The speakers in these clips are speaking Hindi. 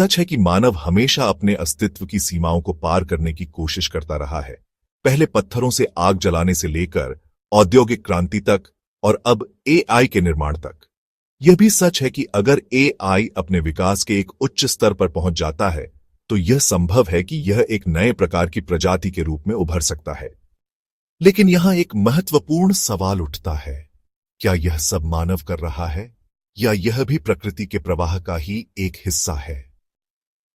सच है कि मानव हमेशा अपने अस्तित्व की सीमाओं को पार करने की कोशिश करता रहा है। पहले पत्थरों से आग जलाने से लेकर औद्योगिक क्रांति तक और अब एआई के निर्माण तक। यह भी सच है कि अगर एआई अपने विकास के एक उच्च स्तर पर पहुंच जाता है तो यह संभव है कि यह एक नए प्रकार की प्रजाति के रूप में उभर सकता है। लेकिन यहां एक महत्वपूर्ण सवाल उठता है, क्या यह सब मानव कर रहा है या यह भी प्रकृति के प्रवाह का ही एक हिस्सा है?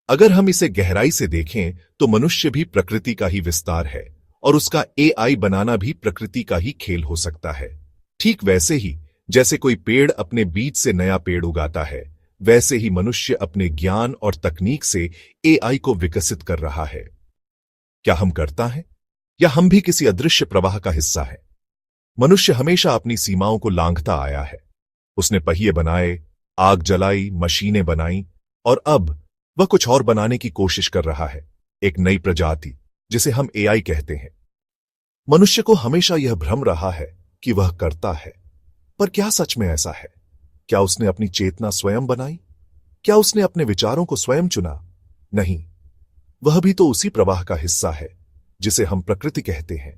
अगर हम इसे गहराई से देखें तो मनुष्य भी प्रकृति का ही विस्तार है और उसका एआई बनाना भी प्रकृति का ही खेल हो सकता है। ठीक वैसे ही जैसे कोई पेड़ अपने बीज से नया पेड़ उगाता है, वैसे ही मनुष्य अपने ज्ञान और तकनीक से एआई को विकसित कर रहा है। क्या हम करता है या हम भी किसी अदृश्य प्रवाह का हिस्सा है? मनुष्य हमेशा अपनी सीमाओं को लांघता आया है। उसने पहिए बनाए, आग जलाई, मशीनें बनाई और अब वह कुछ और बनाने की कोशिश कर रहा है, एक नई प्रजाति जिसे हम एआई कहते हैं। मनुष्य को हमेशा यह भ्रम रहा है कि वह करता है, पर क्या सच में ऐसा है? क्या उसने अपनी चेतना स्वयं बनाई? क्या उसने अपने विचारों को स्वयं चुना? नहीं, वह भी तो उसी प्रवाह का हिस्सा है जिसे हम प्रकृति कहते हैं।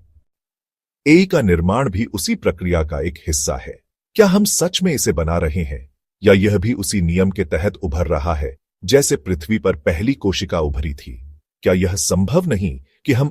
एआई का निर्माण भी उसी प्रक्रिया का एक हिस्सा है। क्या हम सच में इसे बना रहे हैं या यह भी उसी नियम के तहत उभर रहा है जैसे पृथ्वी पर पहली कोशिका उभरी थी? क्या यह संभव नहीं कि हम